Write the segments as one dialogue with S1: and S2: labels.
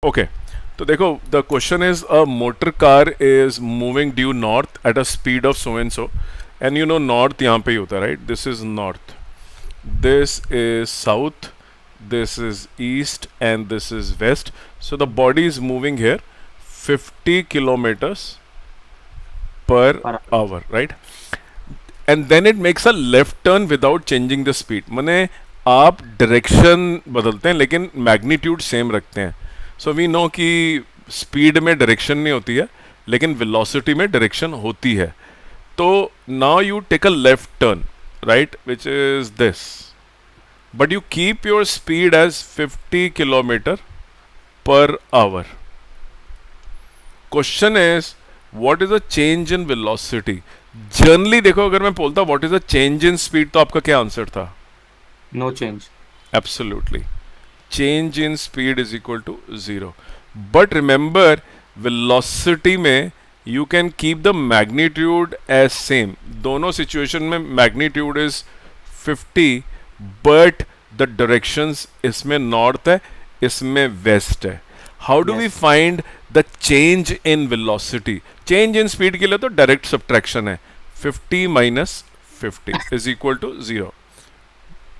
S1: Okay तो देखो the question is a motor car is moving due north at a speed of so and you no north यहाँ पे ही होता है right. This is north, this is south, this is east and this is west. So the body is moving here 50 kilometers per
S2: पर
S1: hour, right? And then it makes a left turn without changing the speed. माने आप direction बदलते हैं लेकिन magnitude same रखते हैं. So we know कि speed में डायरेक्शन नहीं होती है लेकिन वेलोसिटी में डायरेक्शन होती है. तो now you take a left turn, right, which is this, but you keep your speed as 50 kilometer per hour. Question is what is the change in velocity? Generally देखो अगर मैं बोलता what is the change in speed तो आपका क्या answer था?
S2: No change.
S1: Absolutely. Change in speed is equal to 0. But remember velocity में you can keep the magnitude as same. दोनों situation में magnitude is 50 but the directions इसमें north है, इसमें वेस्ट है. How do we find the change in velocity? Change in speed के लिए तो डायरेक्ट सब्ट्रैक्शन है. 50 minus 50 is equal to 0.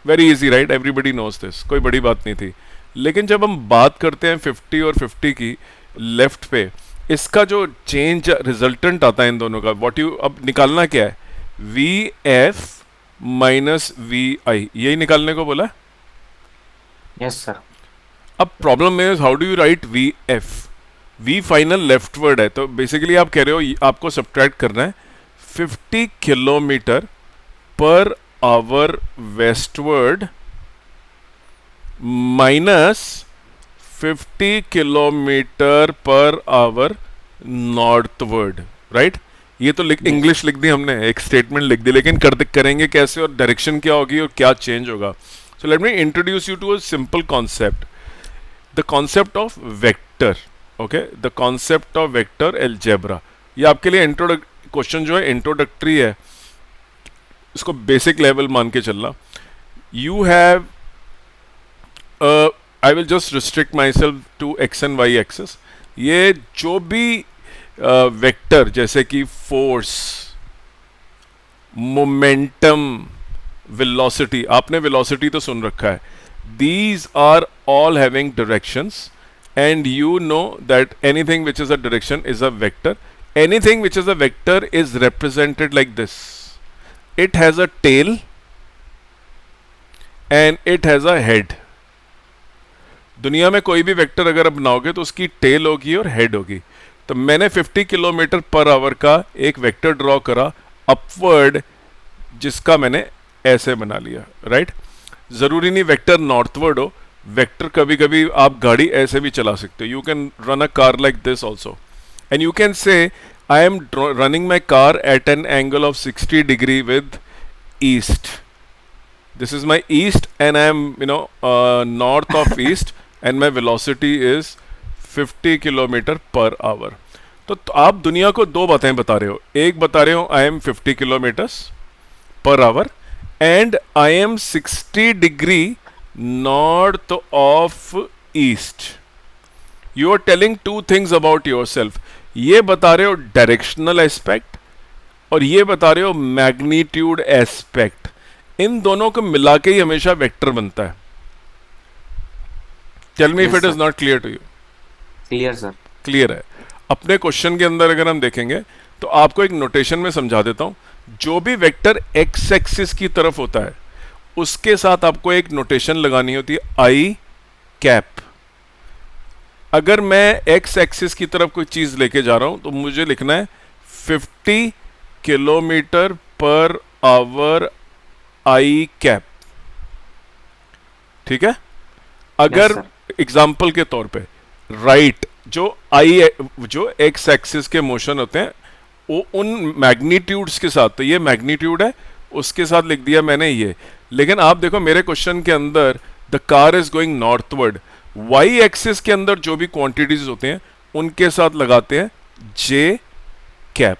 S1: Very easy right, everybody knows this, कोई बड़ी बात नहीं थी. लेकिन जब हम बात करते हैं 50 और 50 की लेफ्ट पे, इसका जो चेंज रिजल्टेंट आता है इन दोनों का, व्हाट यू अब निकालना क्या है? V F minus V I, यही निकालने को बोला.
S2: Yes sir.
S1: अब problem is how do you write V F? V final leftward है तो बेसिकली आप कह रहे हो आपको सब्ट्रैक्ट करना है 50 kilometre per hour westward minus 50 kilometre per hour northward, right. ये तो इंग्लिश लिख दी हमने, एक स्टेटमेंट लिख दी, लेकिन करेंगे कैसे और डायरेक्शन क्या होगी और क्या चेंज होगा. So let me introduce you to a simple concept, the concept of vector. Okay, the concept of vector algebra. ये आपके लिए क्वेश्चन जो है इंट्रोडक्टरी है, इसको बेसिक लेवल मान के चलना. You have I will just restrict myself to X and Y axes. ये जो भी वेक्टर जैसे कि फोर्स, मोमेंटम, वेलोसिटी, आपने वेलोसिटी तो सुन रखा है, these are all having directions and you know that anything which is a direction is a vector. Anything which is a vector is represented like this. It has a tail and it has a head. दुनिया में कोई भी vector अगर आप बनाओगे तो उसकी tell होगी और हेड होगी. तो मैंने 50 किलोमीटर पर आवर का एक वेक्टर ड्रॉ करा अपवर्ड, जिसका मैंने ऐसे बना लिया, राइट. ज़रूरी नहीं वेक्टर नॉर्थवर्ड हो, वेक्टर कभी कभी आप गाड़ी ऐसे भी चला सकते हो. You can run a car like this also and you can say I am running my car eight an angle of 60 degree with east. This is my east and I M north of east and my velocity is 50 kilometre per hour. तो आप दुनिया को दो बातें बता रहे हो. एक बता रहे हो I am 50 kilometres per hour and I am 60 degree north of east. You are telling two things about yourself. ये बता रहे हो डायरेक्शनल एस्पेक्ट और ये बता रहे हो मैग्नीट्यूड एस्पेक्ट. इन दोनों को मिला के ही हमेशा वेक्टर बनता है. Tell me if it is not clear to you.
S2: Clear sir.
S1: Clear है. अपने क्वेश्चन के अंदर अगर हम देखेंगे तो आपको एक नोटेशन में समझा देता हूं. जो भी वेक्टर एक्स एक्सिस की तरफ होता है उसके साथ आपको एक नोटेशन लगानी होती है आई कैप. अगर मैं एक्स एक्सिस की तरफ कोई चीज लेके जा रहा हूं तो मुझे लिखना है 50 किलोमीटर पर आवर आई कैप. ठीक है. अगर एग्जाम्पल के तौर पे राइट जो एक्स एक्सिस के मोशन होते हैं वो उन मैग्नीट्यूड्स के साथ, तो ये मैग्नीट्यूड है, उसके साथ लिख दिया मैंने ये. लेकिन आप देखो मेरे क्वेश्चन के अंदर the car is going northward. Y axis के अंदर जो भी क्वांटिटीज होते हैं उनके साथ लगाते हैं जे कैप.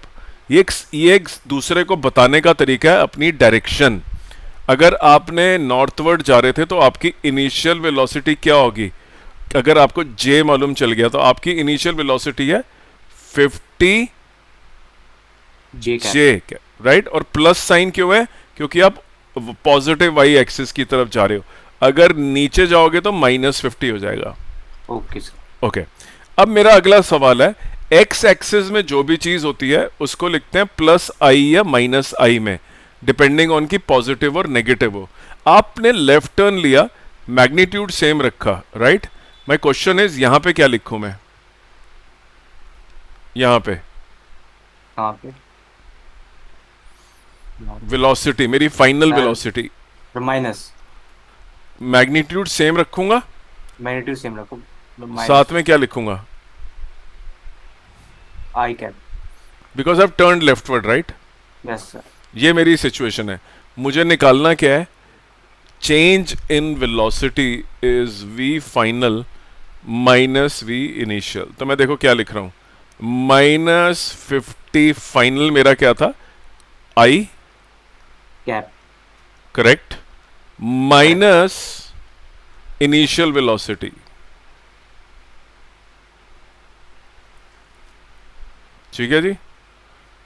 S1: ये एक दूसरे को बताने का तरीका है अपनी डायरेक्शन. अगर आपने नॉर्थवर्ड जा रहे थे तो आपकी इनिशियल वेलोसिटी क्या होगी? अगर आपको जे मालूम चल गया तो आपकी इनिशियल वेलोसिटी है 50
S2: J cap.
S1: जे, राइट। और प्लस साइन क्यों है? क्योंकि आप पॉजिटिव वाई एक्सिस की तरफ जा रहे हो। अगर नीचे जाओगे तो -50 हो जाएगा।
S2: Okay, sir.
S1: ओके अब मेरा अगला सवाल है, एक्स एक्सिस में जो भी चीज होती है उसको लिखते हैं प्लस आई या माइनस आई में, डिपेंडिंग ऑन की पॉजिटिव और नेगेटिव हो। आपने लेफ्ट टर्न लिया, मैग्नीट्यूड सेम रखा, राइट। माय क्वेश्चन इज यहां पे क्या लिखूं मैं? यहां पे
S2: कहाँ पे?
S1: वेलोसिटी, मेरी final
S2: Sir,
S1: velocity,
S2: minus
S1: magnitude same रखूंगा,
S2: मैग्नीट्यूड सेम रखो,
S1: साथ
S2: माइनस
S1: में क्या लिखूंगा?
S2: I cap.
S1: Because I turn leftward, right.
S2: Yes sir.
S1: ये मेरी सिचुएशन है, मुझे निकालना क्या है? Change in velocity is v final minus v initial. तो मैं देखो क्या लिख रहा हूं, -50 फाइनल मेरा क्या था? i,
S2: cap.
S1: Correct, minus initial velocity, ठीक है जी।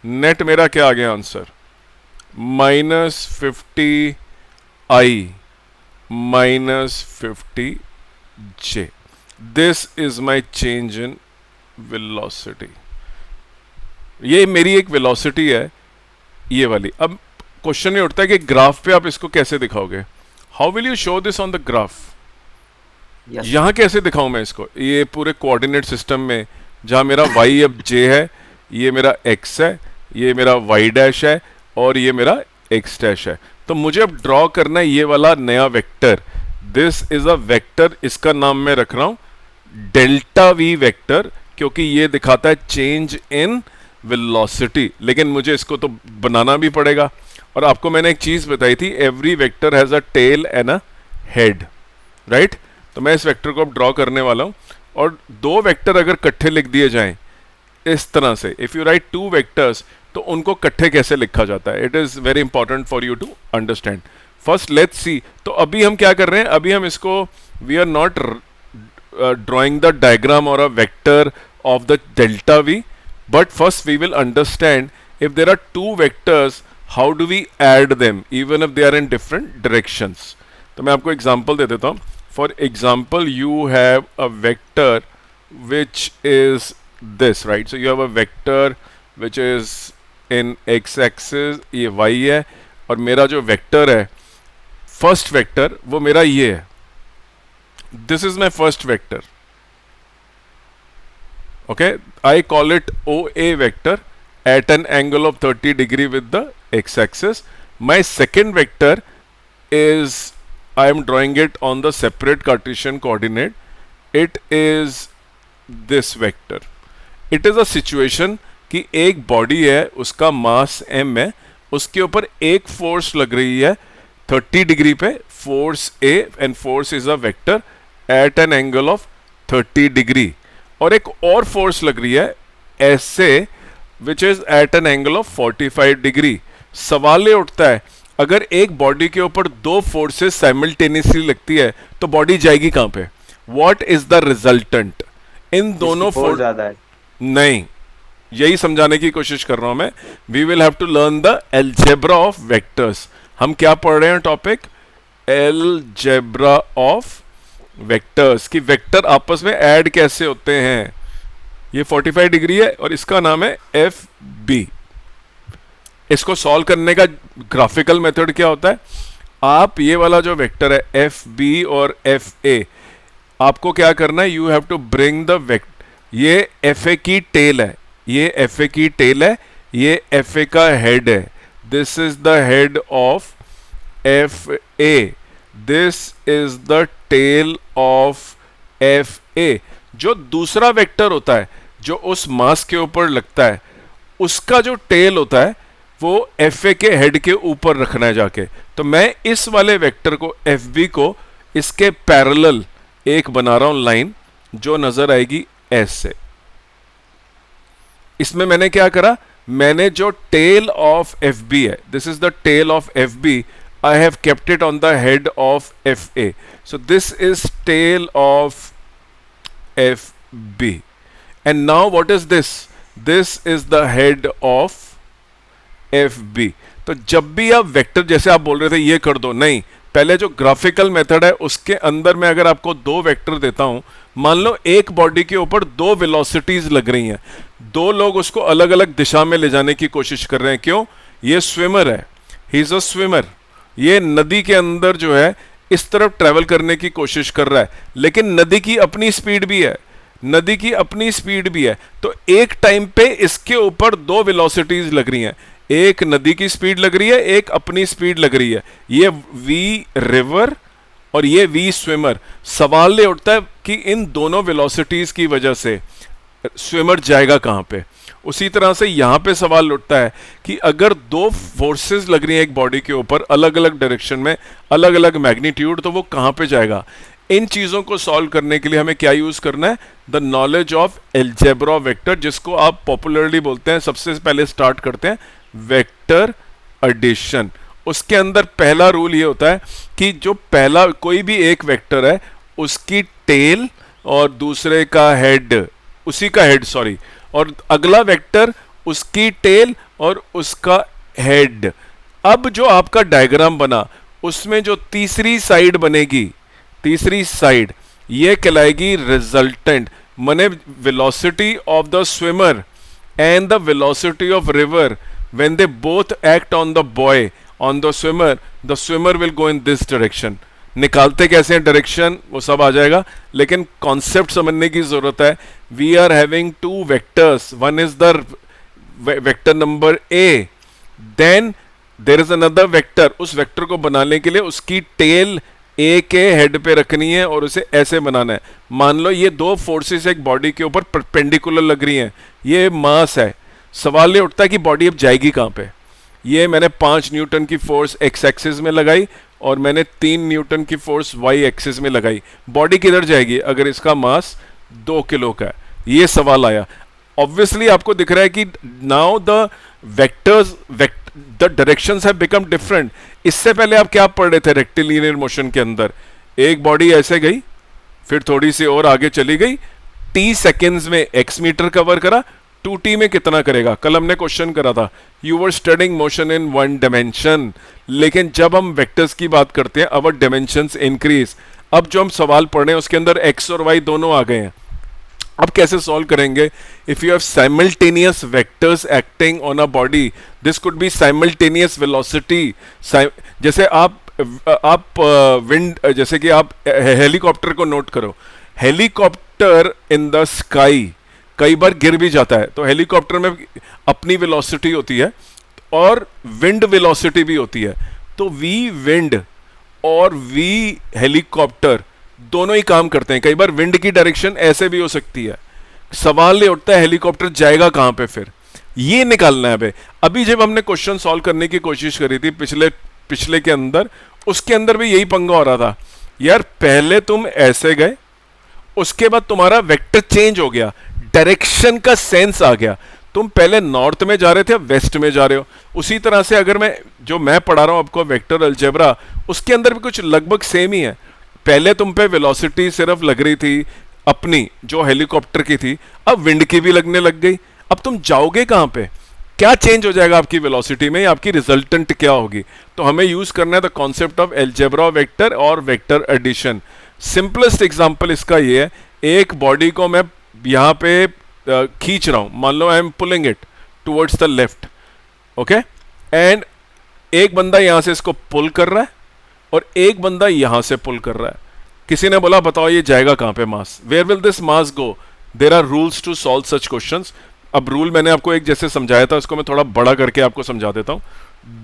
S1: नेट मेरा क्या आ गया answer? -50 i -50 j। This is my change in velocity. ये मेरी एक वेलोसिटी है, ये वाली। अब क्वेश्चन ये उठता है कि ग्राफ पे आप इसको कैसे दिखाओगे? How will you show this on the graph?
S2: Yes.
S1: यहां कैसे दिखाऊं मैं इसको? ये पूरे कोऑर्डिनेट सिस्टम में जहां मेरा y अब j है, ये मेरा x है, ये मेरा y डैश है और ये मेरा x डैश है। तो मुझे अब ड्रॉ करना है ये वाला नया vector. This is a vector, इसका नाम मैं रख रहा हूं डेल्टा v वेक्टर, क्योंकि ये दिखाता है चेंज इन वेलोसिटी। लेकिन मुझे इसको तो बनाना भी पड़ेगा। और आपको मैंने एक चीज बताई थी, every vector has a tail and a head, right. तो मैं इस वेक्टर को अब ड्रॉ करने वाला हूं। और दो वेक्टर अगर इकट्ठे लिख दिए जाएं इस तरह से, if you write two vectors, तो उनको इकट्ठे कैसे लिखा जाता है? It is very important for you to understand. First let's see. तो अभी हम क्या कर रहे हैं? अभी हम इसको, we are not drawing the diagram or a vector of the delta v, but first we will understand if there are two vectors, how do we add them even if they are in different directions. तो मैं आपको example दे देता हूँ. For example, you have a vector which is this, right? So you have a vector which is in x-axis, ये y है, और मेरा जो वेक्टर है फर्स्ट वेक्टर वो मेरा ये है. This is my first vector. Okay, I call it OA vector at an angle of 30 degree with the x-axis. My second vector is, I am drawing it on the separate Cartesian coordinate. It is this vector. It is a situation कि एक body है, उसका मास m है, उसके ऊपर एक force लग रही है 30 डिग्री पे, force A, and force is a vector at an angle of 30 degree, और एक और फोर्स लग रही है ऐसे which is at an angle of 45 degree. सवाल ये उठता है, अगर एक बॉडी के ऊपर दो फोर्सेस साइमल्टेनियसली लगती है तो बॉडी जाएगी कहां पे? What is the resultant? इन दोनों फोर्स
S2: ज्यादा है.
S1: नहीं, यही समझाने की कोशिश कर रहा हूं मैं. We will have to learn the algebra of vectors. हम क्या पढ़ रहे हैं टॉपिक? अलजेब्रा ऑफ वेक्टर्स, कि वेक्टर आपस में ऐड कैसे होते हैं. ये 45 डिग्री है और इसका नाम है एफ बी. इसको सॉल्व करने का ग्राफिकल मेथड क्या होता है? आप ये वाला जो वेक्टर है एफ बी और एफ ए, आपको क्या करना है? You have to bring the vector. ये एफ ए की टेल है, ये एफ ए की टेल है, ये एफ ए का हेड है. This is the head of F A, this is the tail of F A. जो दूसरा वेक्टर होता है जो उस मास के ऊपर लगता है, उसका जो टेल होता है वो एफ ए के हेड के ऊपर रखना है जाके. तो मैं इस वाले वेक्टर को एफ बी को इसके पैरेलल एक बना रहा हूं लाइन जो नजर आएगी ऐसे. इसमें मैंने क्या करा? मैंने जो टेल ऑफ एफ बी है, this is the tail of F B, I have kept it on the head of FA. So this is tail of F B. And now what is this? This is the head of F B. तो जब भी आप vector, जैसे आप बोल रहे थे ये कर दो, नहीं, पहले जो ग्राफिकल मेथड है उसके अंदर मैं अगर आपको दो वेक्टर देता हूं, मान लो एक बॉडी के ऊपर दो वेलोसिटीज लग रही हैं, दो लोग उसको अलग अलग दिशा में ले जाने की कोशिश कर रहे हैं. क्यों? ये स्विमर है, ही इज अ स्विमर, ये नदी के अंदर जो है इस तरफ ट्रेवल करने की कोशिश कर रहा है, लेकिन नदी की अपनी स्पीड भी है, नदी की अपनी स्पीड भी है. तो एक टाइम पे इसके ऊपर दो वेलोसिटीज लग रही हैं, एक नदी की स्पीड लग रही है, एक अपनी स्पीड लग रही है. ये वी रिवर और ये वी स्विमर. सवाल ये उठता है कि इन दोनों वेलोसिटीज की वजह से स्विमर जाएगा कहां पे. उसी तरह से यहां पे सवाल उठता है कि अगर दो फोर्सेस लग रही हैं एक बॉडी के ऊपर अलग अलग डायरेक्शन में, अलग अलग मैग्नीट्यूड, तो वो कहां पे जाएगा. इन चीजों को सॉल्व करने के लिए हमें क्या यूज करना है? The knowledge of algebra vector, जिसको आप पॉपुलरली बोलते हैं, सबसे पहले स्टार्ट करते हैं वेक्टर एडिशन. उसके अंदर पहला रूल ये होता है कि जो पहला कोई भी एक वेक्टर है उसकी टेल और दूसरे का हेड, उसी का हेड सॉरी, और अगला वेक्टर उसकी टेल और उसका हेड. अब जो आपका डायग्राम बना उसमें जो तीसरी साइड बनेगी, तीसरी साइड ये कहलाएगी रिजल्टेंट. माने velocity of the swimmer and the velocity of river, when they both act on the boy, on the swimmer will go in this direction. निकालते कैसे हैं डायरेक्शन वो सब आ जाएगा, लेकिन कॉन्सेप्ट समझने की जरूरत है. We are having two vectors, one is the vector number A, then there is another vector. उस वेक्टर को बनाने के लिए उसकी टेल ए के हेड पे रखनी है और उसे ऐसे बनाना है. मान लो ये दो फोर्सेस एक बॉडी के ऊपर परपेंडिकुलर लग रही हैं, ये मास है. सवाल ये उठता है कि बॉडी अब जाएगी कहां पे. ये मैंने 5 न्यूटन की फोर्स एक्स एक्सिस में लगाई और मैंने 3 न्यूटन की फोर्स वाई एक्सिस में लगाई. बॉडी किधर जाएगी अगर इसका मास 2 किलो का है? ये सवाल आया. ऑब्वियसली आपको दिख रहा है कि now the vectors, the directions have become different. इससे पहले आप क्या पढ़ रहे थे रेक्टिलिनियर मोशन के अंदर? एक बॉडी ऐसे गई, फिर थोड़ी सी और आगे चली गई, टी सेकेंड्स में एक्स मीटर कवर करा, 2t में कितना करेगा? कल हमने क्वेश्चन करा था, you were studying motion in one dimension. लेकिन जब हम वेक्टर्स की बात करते हैं अवर डायमेंशंस इंक्रीज. अब जो हम सवाल पढ़ रहे हैं उसके अंदर x और y दोनों आ गए हैं. अब कैसे सॉल्व करेंगे? If you have simultaneous vectors acting on a body, this could be simultaneous velocity. जैसे आप विंड, जैसे कि आप हेलीकॉप्टर को नोट करो. हेलीकॉप्टर इन द स्काई कई बार गिर भी जाता है, तो हेलीकॉप्टर में अपनी वेलोसिटी होती है और विंड वेलोसिटी भी होती है. तो वी विंड और वी हेलीकॉप्टर दोनों ही काम करते हैं. कई बार विंड की डायरेक्शन ऐसे भी हो सकती है. सवाल ये उठता है हेलीकॉप्टर जाएगा कहां पे फिर? ये निकालना है बे. अभी जब हमने क्वेश्चन सॉल्व करने की कोशिश करी थी पिछले के अंदर, उसके अंदर भी यही पंगा हो रहा था. यार पहले तुम ऐसे गए, उसके बाद तुम्हारा वेक्टर चेंज हो गया, डायरेक्शन का सेंस आ गया. तुम पहले नॉर्थ में जा रहे थे, वेस्ट में जा रहे हो. उसी तरह से अगर मैं पढ़ा रहा हूं आपको वेक्टर अलजेब्रा, उसके अंदर भी कुछ लगभग सेम ही है. पहले तुम पे वेलोसिटी सिर्फ लग रही थी अपनी, जो हेलीकॉप्टर की थी, अब विंड की भी लगने लग गई. अब तुम जाओगे कहां पे? क्या चेंज हो जाएगा आपकी वेलोसिटी में, आपकी रिजल्टेंट क्या होगी? तो हमें यूज करना है the concept of algebra vector और वेक्टर एडिशन. सिंपलेस्ट एग्जांपल इसका ये है, एक बॉडी को मैं यहां पे खींच रहा हूं, मान लो I am pulling it towards the left, okay, and एक बंदा यहां से इसको पुल कर रहा है और एक बंदा यहां से पुल कर रहा है. किसी ने बोला बताओ ये जाएगा कहां पे mass? Where will this mass go? There are rules to solve such questions. अब रूल मैंने आपको एक जैसे समझाया था, उसको मैं थोड़ा बड़ा करके आपको समझा देता हूं.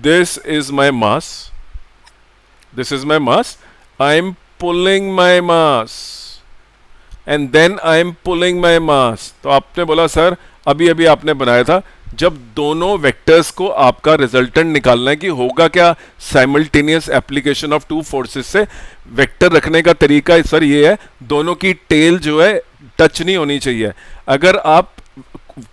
S1: This is my mass, this is my mass, I am pulling my mass and then I am pulling my mass. तो आपने बोला सर अभी अभी आपने बनाया था, जब दोनों वेक्टर्स को आपका रिजल्टेंट निकालना है कि होगा क्या simultaneous application of two forces से. वेक्टर रखने का तरीका सर ये है, दोनों की टेल जो है टच नहीं होनी चाहिए. अगर आप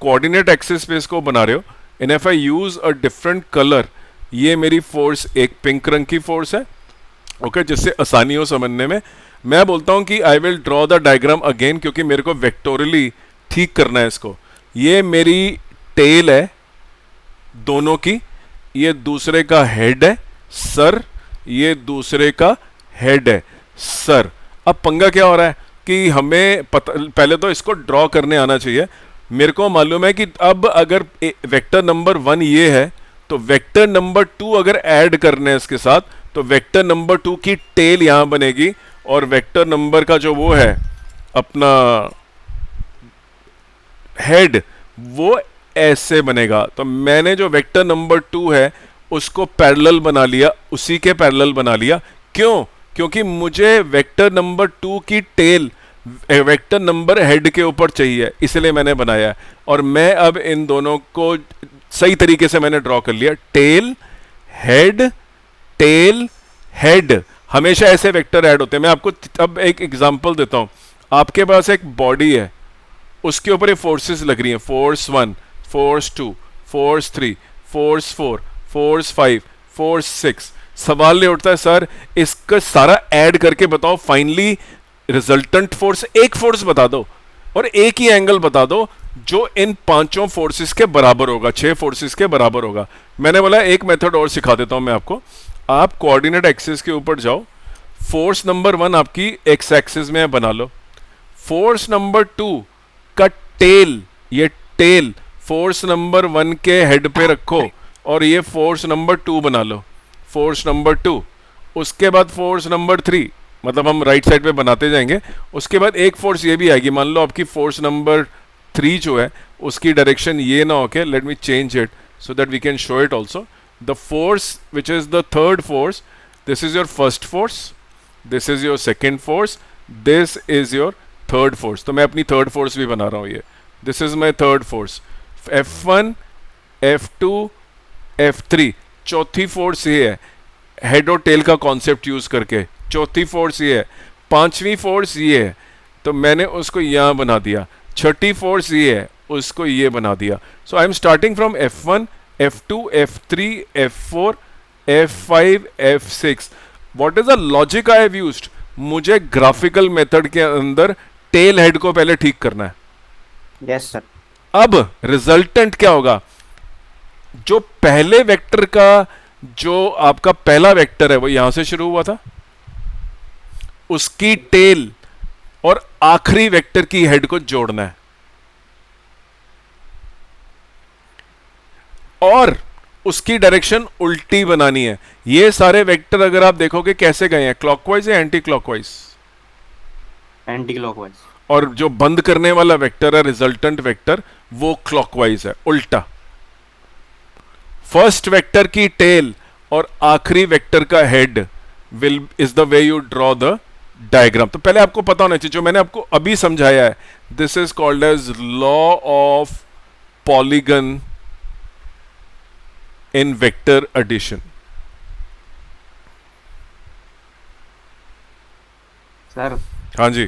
S1: कोऑर्डिनेट एक्सिस स्पेस को बना रहे हो, and if I use a different colour, ये मेरी फोर्स एक पिंक रंग की फोर्स है, ओके, जिससे आसानी हो समझने में. मैं बोलता हूं कि I will draw the diagram again, क्योंकि मेरे को वेक्टोरली ठीक करना है इसको। ये मेरी टेल है दोनों की, ये दूसरे का हेड है सर, ये दूसरे का हेड है सर। अब पंगा क्या हो रहा है कि हमें पता, पहले तो इसको ड्रॉ करने आना चाहिए। मेरे को मालूम है कि अब अगर वेक्टर नंबर 1 ये है, तो वेक्टर नंबर 2 अगर ऐड करने हैं इसके साथ, तो वेक्टर नंबर 2 की टेल यहां बनेगी, और वेक्टर नंबर का जो वो है अपना हेड, वो ऐसे बनेगा। तो मैंने जो वेक्टर नंबर 2 है उसको पैरेलल बना लिया, उसी के पैरेलल बना लिया। क्यों? क्योंकि मुझे वेक्टर नंबर 2 की टेल वेक्टर नंबर हेड के ऊपर चाहिए, इसलिए मैंने बनाया है। और मैं अब इन दोनों को सही तरीके से मैंने ड्रॉ कर लिया। टेल टेल हेड, हमेशा ऐसे वेक्टर ऐड होते हैं। मैं आपको अब एक एग्जांपल देता हूं। आपके पास एक बॉडी है, उसके ऊपर ये फोर्सेस लग रही हैं, force 1, force 2, force 3, force 4, force 5, force 6। सवाल ये उठता है सर इसका सारा ऐड करके बताओ, फाइनली रिजल्टेंट फोर्स, एक फोर्स बता दो और एक ही एंगल बता दो जो इन पांचों फोर्सेस के बराबर होगा, 6 फोर्सेस के बराबर होगा। मैंने बोला एक मेथड और सिखा देता हूं मैं आपको। आप कोऑर्डिनेट एक्सिस के ऊपर जाओ, फोर्स नंबर 1 आपकी एक्स एक्सिस में बना लो, फोर्स नंबर 2 का टेल, ये टेल फोर्स नंबर 1 के हेड पे रखो, और ये फोर्स नंबर 2 बना लो, फोर्स नंबर 2। उसके बाद फोर्स नंबर 3, मतलब हम राइट साइड पे बनाते जाएंगे। उसके बाद एक फोर्स ये भी आएगी, मान लो आपकी फोर्स नंबर 3 जो है उसकी डायरेक्शन ये ना होके, let me change it so that we can show it also. The force which is the third force, this is your first force, this is your second force, this is your third force. तो मैं अपनी third force भी बना रहा हूं, ये this is my third force. F1, F2, F3, चौथी force ये है, हेड और टेल का कॉन्सेप्ट यूज करके चौथी फोर्स ये है। पांचवी फोर्स ये है, तो मैंने उसको यहां बना दिया। छठी फोर्स ये है, उसको ये बना दिया। So I am starting from F1, F2, F3, F4, F5, F6। What is the logic I have used? मुझे ग्राफिकल मेथड के अंदर टेल हेड को पहले ठीक करना है।
S2: Yes sir.
S1: अब रिजल्टेंट क्या होगा? जो पहले वेक्टर का, जो आपका पहला वेक्टर है वो यहां से शुरू हुआ था, उसकी टेल और आखिरी वेक्टर की हेड को जोड़ना है। और उसकी डायरेक्शन उल्टी बनानी है। ये सारे वेक्टर अगर आप देखोगे कैसे गए हैं, क्लॉकवाइज या एंटी क्लॉकवाइज?
S2: Anti clockwise.
S1: और जो बंद करने वाला वेक्टर है रिजल्टेंट वेक्टर, वो क्लॉकवाइज है, उल्टा। फर्स्ट वेक्टर की टेल और आखिरी वेक्टर का head will is the way you draw the diagram. तो पहले आपको पता होना चाहिए, जो मैंने आपको अभी समझाया है, this is called as law of polygon in vector addition.
S2: Sir
S1: हाँ जी।